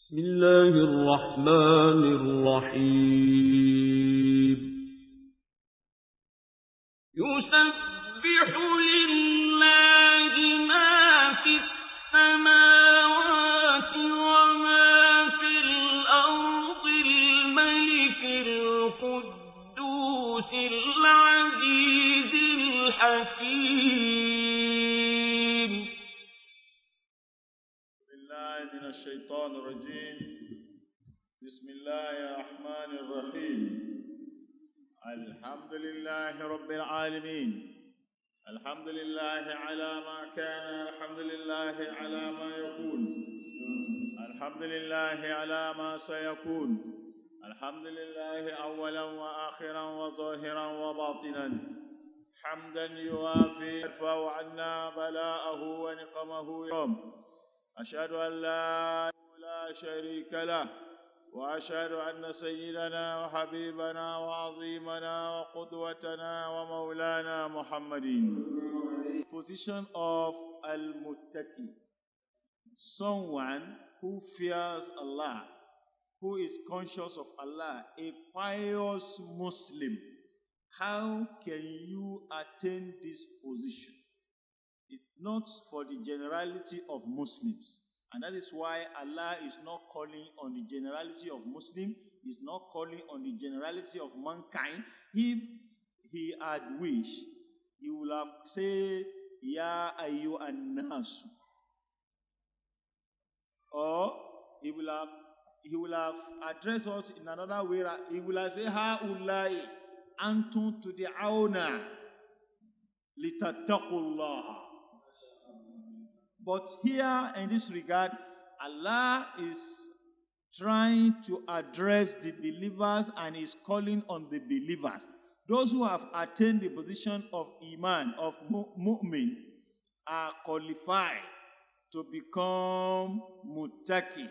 بسم الله الرحمن الرحيم يسبح لله ما في السماوات وما في الأرض الملك القدوس العزيز الحكيم بالله من الشيطان الرجيم بسم الله الرحمن الرحيم الحمد لله رب العالمين الحمد لله على ما كان الحمد لله على ما يكون الحمد لله على ما سيكون الحمد لله أولا وآخرا وظاهرا وباطنا حمدا يوافي يدفع عنا بلاءه ونقمه يوم أشهد أن لا شريك له وأشهد أن سيدنا وحبيبنا وعظيمنا وقدوتنا ومولانا محمد. Position of al-muttaqi, someone who fears Allah, who is conscious of Allah, a pious Muslim. How can you attain this position? It's not for the generality of Muslims. And that is why Allah is not calling on the generality of Muslims. He's not calling on the generality of mankind. If he had wished, he would have said, Ya ayyuhan nasu. Or he will have addressed us in another way. He will have said, Ha'ulai antum tud'auna litattaqullah. But here in this regard, Allah is trying to address the believers and is calling on the believers. Those who have attained the position of Iman, of Mu'min, are qualified to become Muttaqi,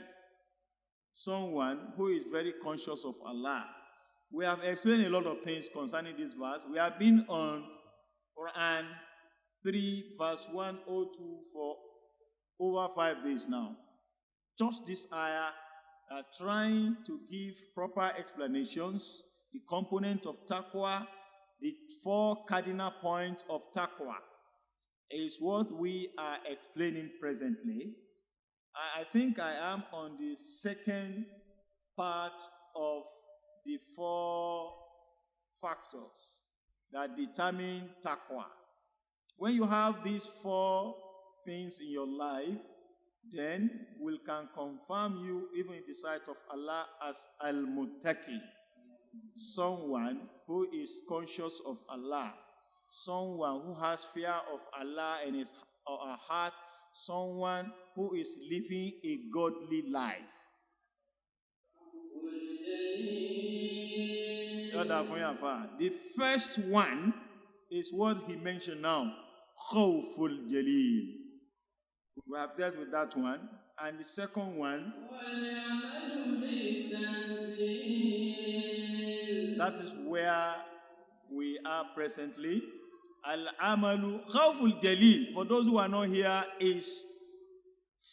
someone who is very conscious of Allah. We have explained a lot of things concerning this verse. We have been on Quran 3 verse 102 for over 5 days now. Just this ayah trying to give proper explanations, the component of taqwa, the 4 cardinal points of taqwa is what we are explaining presently. I think I am on the second part of the 4 factors that determine taqwa. When you have these 4 things in your life, then we can confirm you even in the sight of Allah as al-muttaqi, someone who is conscious of Allah, someone who has fear of Allah in his or her heart, someone who is living a godly life. The first one is what he mentioned now, khawful jalil. We have dealt with that one. And the second one, that is where we are presently. Al-amalu khawful jalil, for those who are not here, is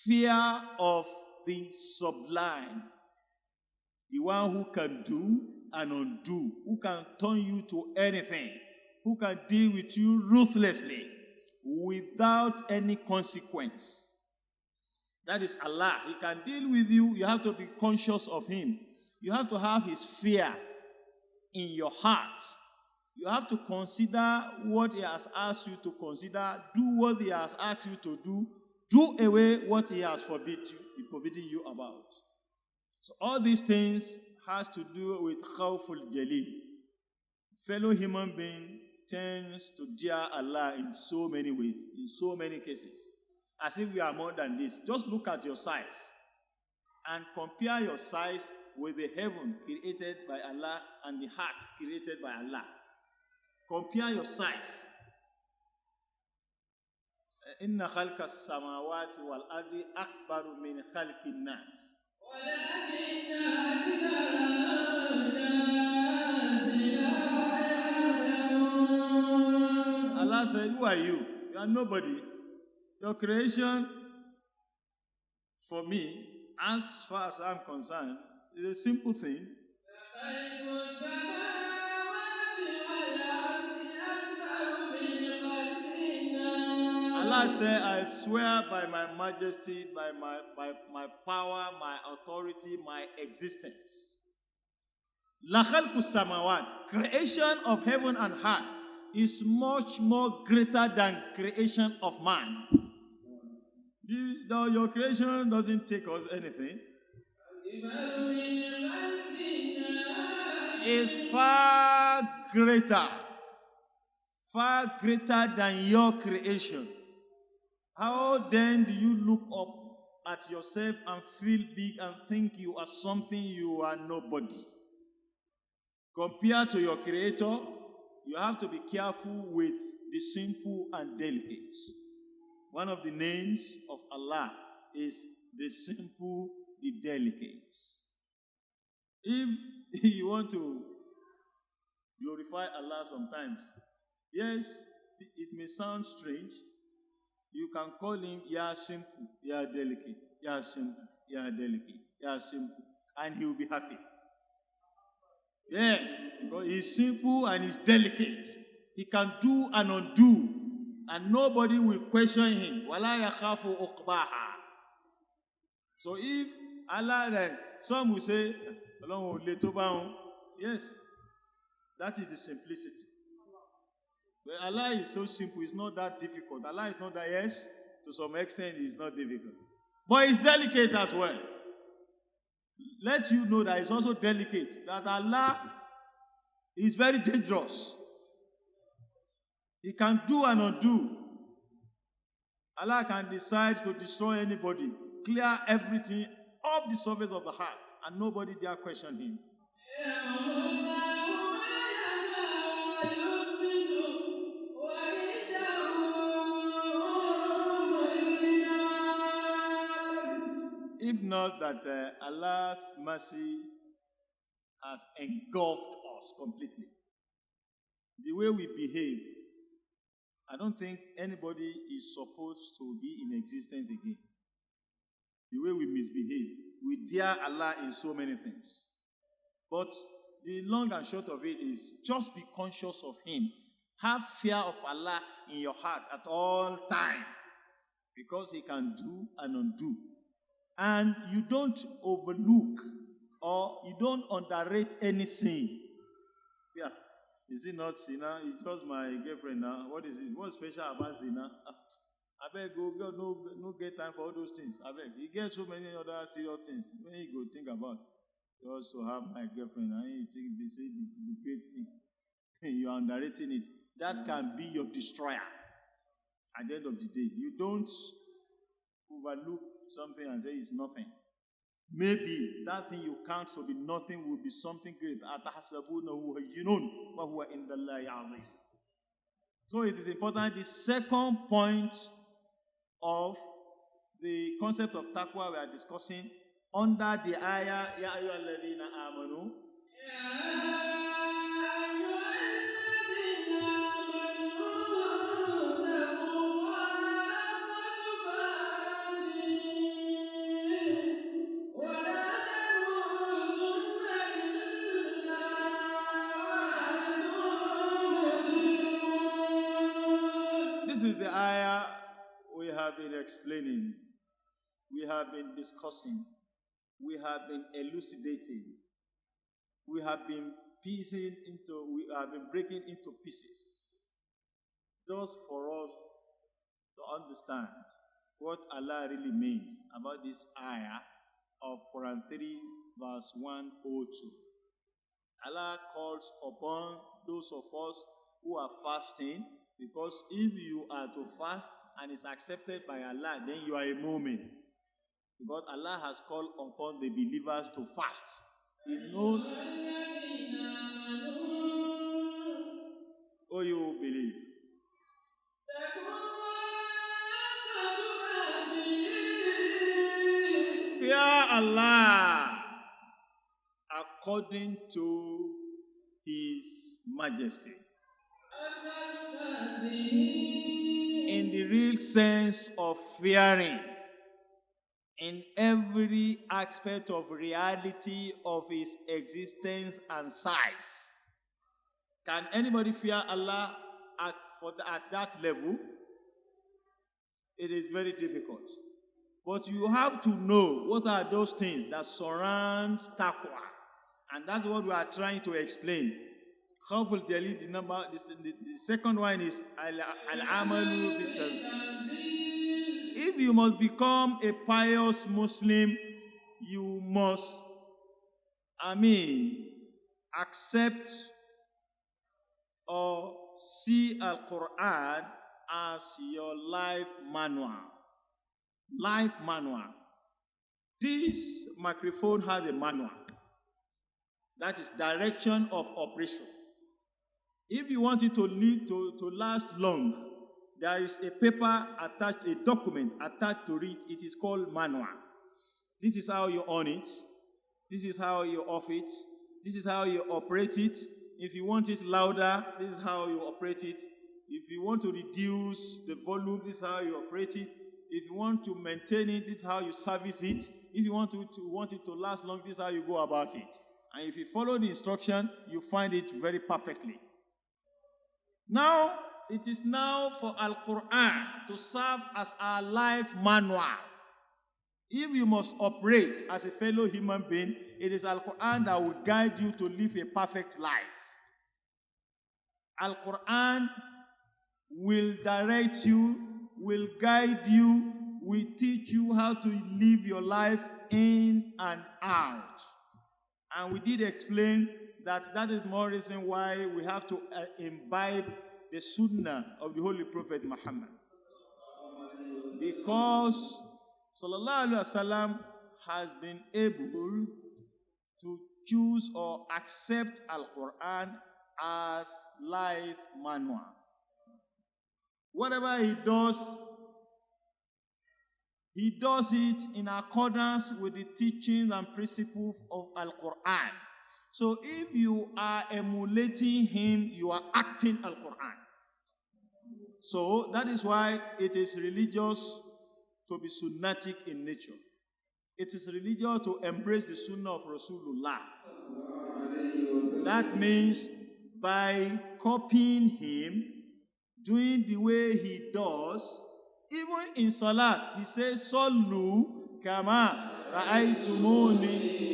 fear of the sublime. The one who can do and undo, who can turn you to anything, who can deal with you ruthlessly without any consequence. That is Allah. He can deal with you. You have to be conscious of him. You have to have his fear in your heart. You have to consider what he has asked you to consider. Do what he has asked you to do. Do away what he has forbidden you about. So all these things has to do with khawful jalil. Fellow human being tends to dear Allah in so many ways, in so many cases, as if we are more than this. Just look at your size and compare your size with the heaven created by Allah and the heart created by Allah. Compare your size. Inna khalqa as-samawati wal ardi akbaru min khalqi an-nas. Allah said, who are you? You are nobody. Your creation for me As far as I'm concerned, it's a simple thing. Allah said, I swear by my majesty, by my power, my authority, my existence. La khalqu samawat, creation of heaven and earth, is much more greater than creation of man. Your creation doesn't take us anything. It's far greater than your creation. How then do you look up at yourself and feel big and think you are something you are nobody? Compared to your creator, you have to be careful with the simple and delicate. One of the names of Allah is the simple, the delicate. If you want to glorify Allah sometimes, yes, it may sound strange. You can call him Ya Simple, Ya Delicate, Ya Simple, Ya Delicate, Ya Simple, and he will be happy. Yes, because he's simple and he's delicate. He can do and undo, and nobody will question him. Wala yakhafu uqbaha. So if Allah, then some will say, yes, that is the simplicity. But Allah is so simple, it's not that difficult. Allah is not that, yes, to some extent, it's not difficult. But it's delicate as well. Let you know that it's also delicate, that Allah is very dangerous. He can do and undo. Allah can decide to destroy anybody, clear everything off the surface of the heart, and nobody dare question him. If not that Allah's mercy has engulfed us completely. The way we behave, I don't think anybody is supposed to be in existence again. The way we misbehave, we dare Allah in so many things. But the long and short of it is just be conscious of Him. Have fear of Allah in your heart at all times, because He can do and undo. And you don't overlook or you don't underrate any sin. Yeah. Is it not Zina? It's just my girlfriend now. What is it? What's special about Zina? I beg, go, no get time for all those things. I beg. He gets so many other serious things. When you go think about, you also have my girlfriend, and you think they say the great thing. You are underrating it. That can be your destroyer. At the end of the day, you don't overlook something and say it's nothing. Maybe that thing you count to be nothing will be something great. So it is important. The second point of the concept of taqwa we are discussing under the ayah, Ya ayyuhalladhina amanu. This is the ayah we have been explaining, we have been discussing, we have been elucidating, we have been breaking into pieces, just for us to understand what Allah really means about this ayah of Quran 3 verse 102. Allah calls upon those of us who are fasting, because if you are to fast and it's accepted by Allah, then you are a mu'min. Because Allah has called upon the believers to fast. He knows. Oh, you believe. Fear Allah according to His majesty. In the real sense of fearing. in every aspect of reality of his existence and size. Can anybody fear Allah at that level? It is very difficult. But you have to know what are those things that surround taqwa. And that's what we are trying to explain. Khawful Jalil, the second one is al-amalu bit-tanzil. If you must become a pious Muslim, you must, accept or see Al-Quran as your life manual. Life manual. This microphone has a manual. That is direction of operation. If you want it to last long, there is a paper attached, a document attached to it. It is called manual. This is how you on it. This is how you off it. This is how you operate it. If you want it louder, this is how you operate it. If you want to reduce the volume, this is how you operate it. If you want to maintain it, this is how you service it. If you want it to last long, this is how you go about it. And if you follow the instruction, you find it very perfectly. Now, it is now for Al-Quran to serve as our life manual. If you must operate as a fellow human being, it is Al-Quran that will guide you to live a perfect life. Al-Quran will direct you, will guide you, will teach you how to live your life in and out. And we did explain that is more reason why we have to imbibe the sunnah of the Holy Prophet Muhammad. Because Sallallahu Alaihi Wasallam has been able to choose or accept Al-Quran as life manual. Whatever he does it in accordance with the teachings and principles of Al-Quran. So if you are emulating him, you are acting Al-Quran. So that is why it is religious to be sunnatic in nature. It is religious to embrace the sunnah of Rasulullah. That means by copying him, doing the way he does, even in Salat, he says, Sallu kama ra'aytumuni.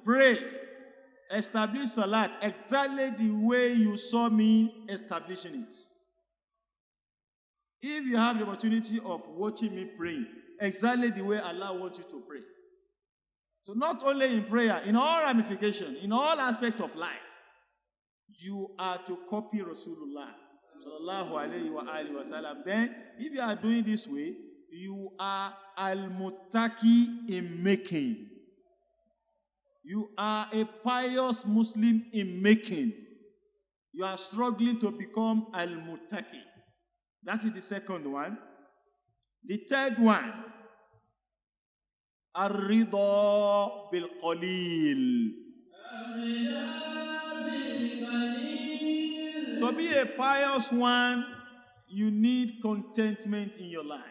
Pray. Establish Salat exactly the way you saw me establishing it. If you have the opportunity of watching me praying, exactly the way Allah wants you to pray. So not only in prayer, in all ramifications, in all aspects of life, you are to copy Rasulullah sallallahu alayhi wa alihi wa sallam. Then, if you are doing this way, you are al-muttaqi in making. You are a pious Muslim in making. You are struggling to become al-muttaqi. That is the second one. The third one, ar-ridha bil-qalil. To be a pious one, you need contentment in your life.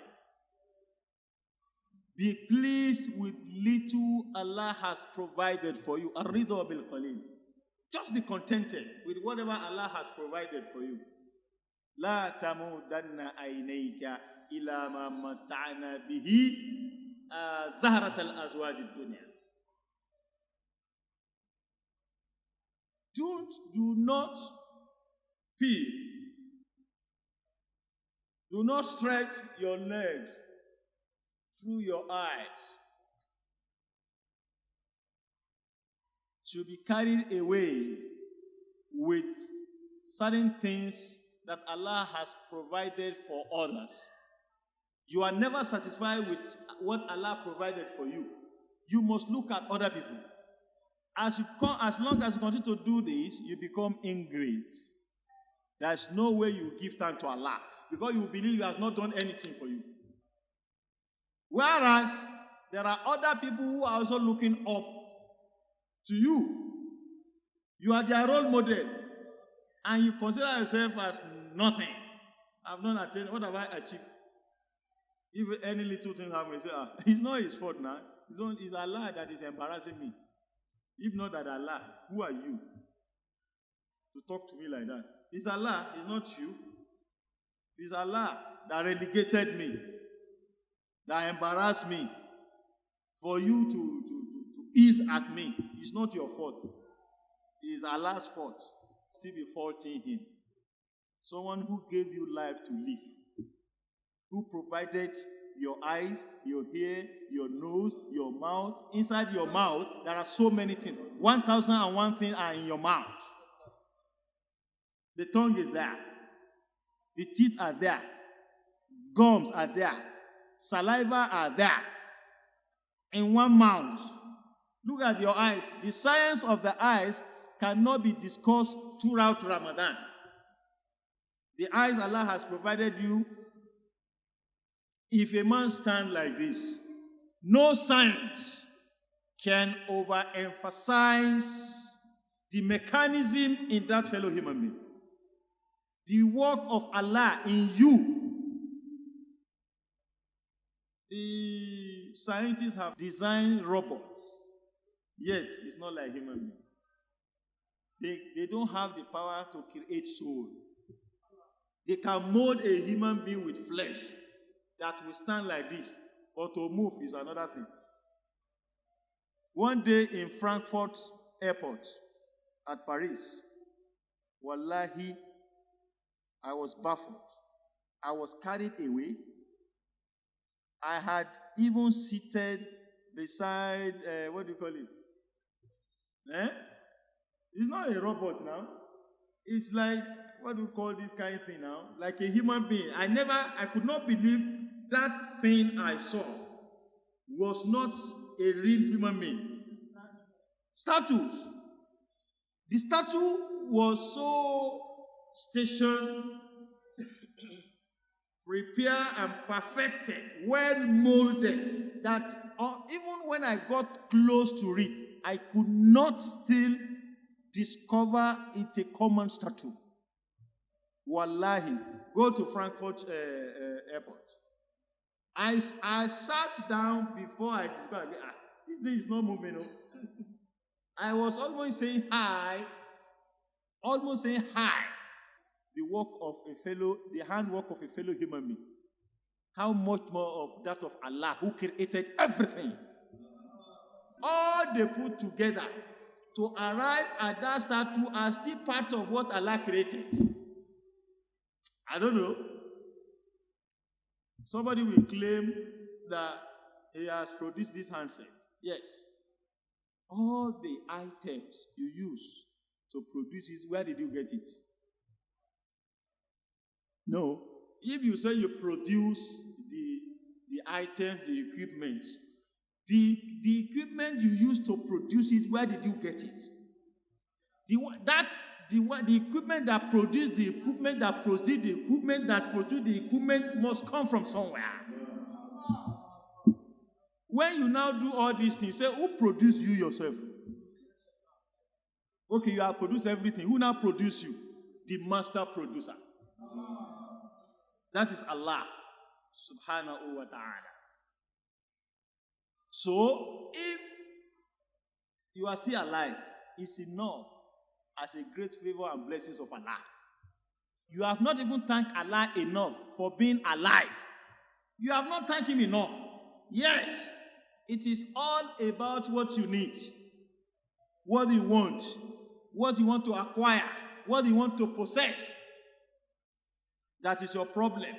Be pleased with little Allah has provided for you. Ar-ridha bil-qalil. Just be contented with whatever Allah has provided for you. La tamudanna aynayka ila ma mata'na bihi zahrat al-azwaj ad-dunya. Do not pee. Do not stretch your legs through your eyes. To be carried away with certain things that Allah has provided for others. You are never satisfied with what Allah provided for you. You must look at other people. As long as you continue to do this, you become ingrate. There's no way you give thanks to Allah because you believe He has not done anything for you. Whereas there are other people who are also looking up to you. You are their role model, and you consider yourself as nothing. I've not attained. What have I achieved? If any little thing happens, say, it's not his fault now. It's Allah that is embarrassing me. If not that Allah, who are you to talk to me like that? It's Allah, it's not you. It's Allah that relegated me, that embarrassed me. For you to ease at me, it's not your fault. It's Allah's fault. Still be faulting him. Someone who gave you life to live, who provided your eyes, your ear, your nose, your mouth. Inside your mouth, there are so many things. 1,001 things are in your mouth. The tongue is there. The teeth are there. Gums are there. Saliva are there. In one mouth. Look at your eyes. The science of the eyes cannot be discussed throughout Ramadan. The eyes Allah has provided you. If a man stands like this, no science can overemphasize the mechanism in that fellow human being. The work of Allah in you. The scientists have designed robots, yet it's not like human being. They don't have the power to create soul. They can mold a human being with flesh that will stand like this, but to move is another thing. One day in Frankfurt Airport at Paris, wallahi, I was baffled. I was carried away. I had even seated beside, what do you call it? It's not a robot now. It's like, what do you call this kind of thing now? Like a human being. I could not believe that thing I saw was not a real human being. Statues. The statue was so stationed, prepared and perfected, well molded, that even when I got close to it, I could not still discover it a common statue. Wallahi, go to Frankfurt Airport. I sat down before I discovered, this thing is not moving. No? I was almost saying hi. The work of the handwork of a fellow human being. How much more of that of Allah who created everything? All they put together to arrive at that statue are still part of what Allah created. I don't know. Somebody will claim that he has produced this handset. Yes. All the items you use to produce it, where did you get it? No. If you say you produce the items, the equipment, the equipment you use to produce it, where did you get it? The equipment that produced the equipment that produced the equipment that produced the equipment must come from somewhere. When you now do all these things, say, who produced you yourself? Okay, you have produced everything. Who now produced you? The master producer. That is Allah subhanahu wa ta'ala. So, if you are still alive, it's enough as a great favor and blessings of Allah. You have not even thanked Allah enough for being alive. You have not thanked Him enough. Yet, it is all about what you need, what you want to acquire, what you want to possess. That is your problem.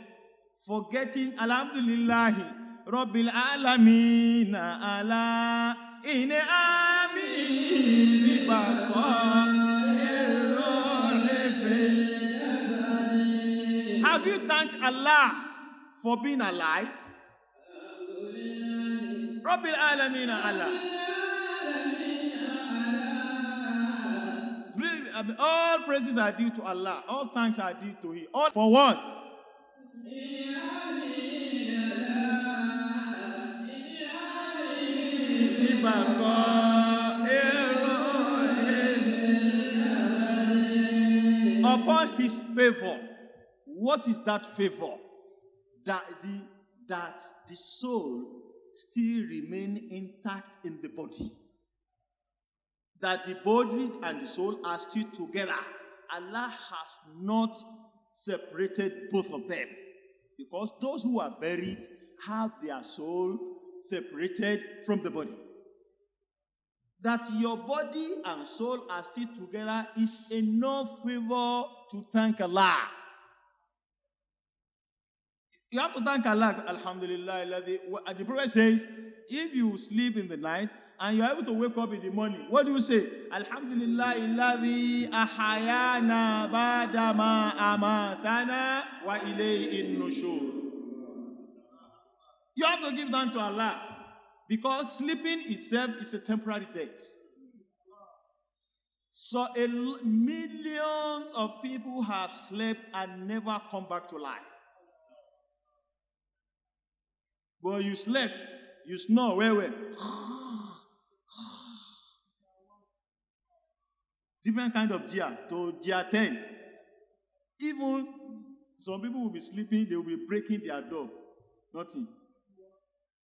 Forgetting, Alhamdulillahi, Rabbil Alameen, Allah, in Amin, Have you thanked Allah for being alive? Rabbil Alameen, Allah. All praises are due to Allah. All thanks are due to Him. All for what? Upon His favor. What is that favor? That that the soul still remain intact in the body. That the body and the soul are still together. Allah has not separated both of them. Because those who are buried have their soul separated from the body. That your body and soul are still together is enough favor to thank Allah. You have to thank Allah. Alhamdulillah. The Prophet says, if you sleep in the night and you are able to wake up in the morning, what do you say? Alhamdulillah illadhi ahayana badama amatana wa ilayhi nushur. You have to give thanks to Allah because sleeping itself is a temporary death. So millions of people have slept and never come back to life. But you slept, you snore, where? Different kind of gear, to gear 10. Even some people will be sleeping, they will be breaking their door. Nothing.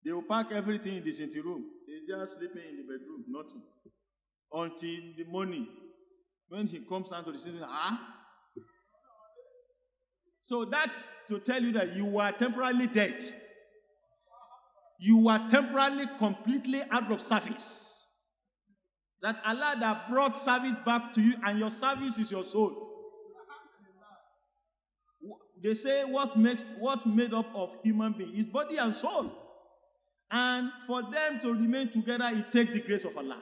They will pack everything in the sitting room. They're just sleeping in the bedroom, nothing. Until the morning, when he comes down to the sitting room, So that to tell you that you were temporarily dead. You were temporarily completely out of service. That Allah that brought service back to you, and your service is your soul. They say what made up of human being is body and soul. And for them to remain together, it takes the grace of Allah.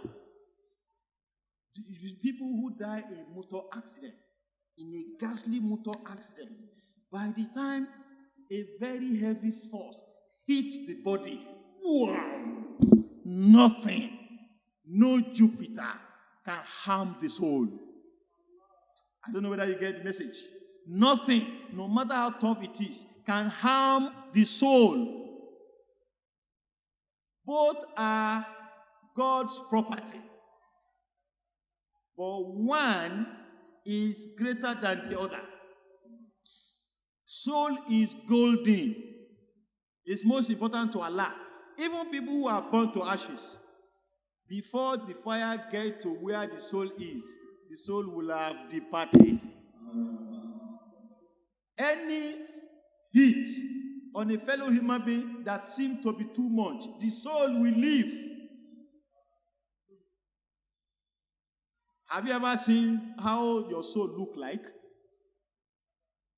People who die in a motor accident, in a ghastly motor accident, by the time a very heavy force hits the body, wow, nothing, no Jupiter can harm the soul. I don't know whether you get the message. Nothing, no matter how tough it is, can harm the soul. Both are God's property. But one is greater than the other. Soul is golden. It's most important to Allah. Even people who are burnt to ashes, before the fire gets to where the soul is, the soul will have departed. Any heat on a fellow human being that seems to be too much, the soul will leave. Have you ever seen how your soul look like?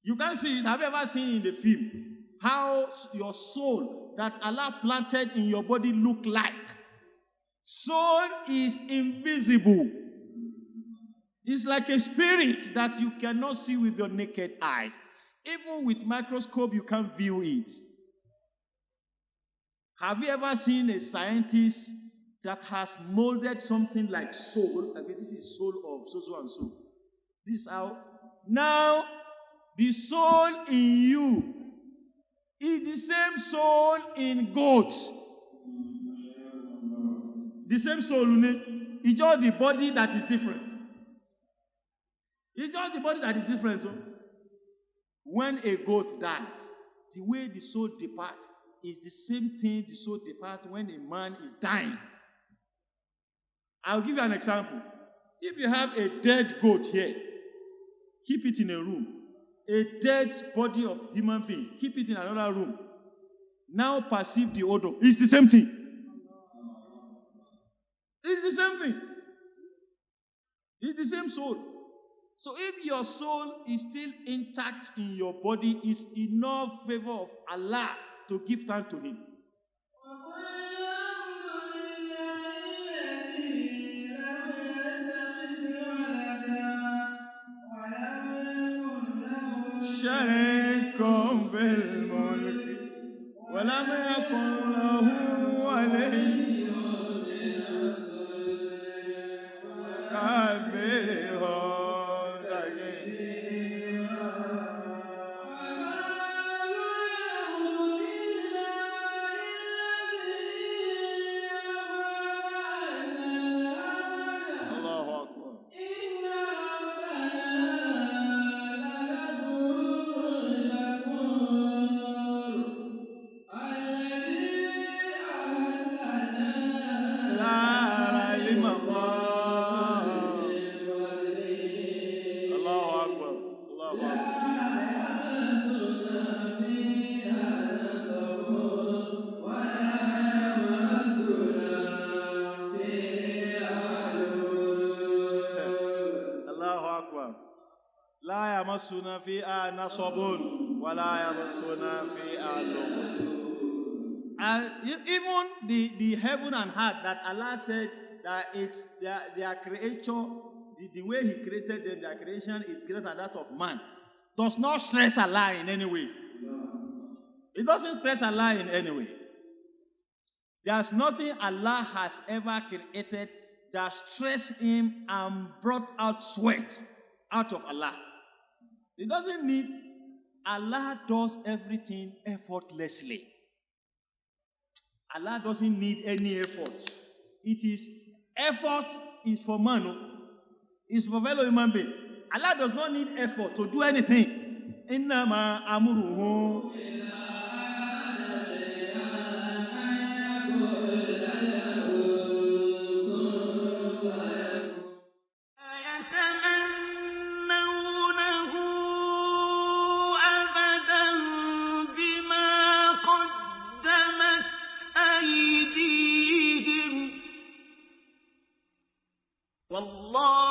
You can see it. Have you ever seen in the film how your soul that Allah planted in your body look like? Soul is invisible. It's like a spirit that you cannot see with your naked eye. Even with microscope, you can't view it. Have you ever seen a scientist that has molded something like soul? I mean, this is soul of so and so. This is how. Now, the soul in you is the same soul in goats. The same soul, it's just the body that is different. It's just the body that is different. So, when a goat dies, the way the soul departs is the same thing the soul departs when a man is dying. I'll give you an example. If you have a dead goat here, keep it in a room. A dead body of human being, keep it in another room. Now perceive the odor. It's the same thing. It's the same thing. It's the same soul. So if your soul is still intact in your body, it's enough favor of Allah to give thanks to Him. شريكهم بالملك ولم يكن له ولي يمسنا فيها نصب ولا يمسنا فيها لغب. Even the heaven and earth that Allah said that it's their creature, the way He created them, their creation is greater than that of man, does not stress Allah in any way. It doesn't stress Allah in any way. There's nothing Allah has ever created that stressed Him and brought out sweat out of Allah. It doesn't need. Allah does everything effortlessly. Allah doesn't need any effort. Effort is for man. It's for fellow human being. Allah does not need effort to do anything. Innama amruhu. والله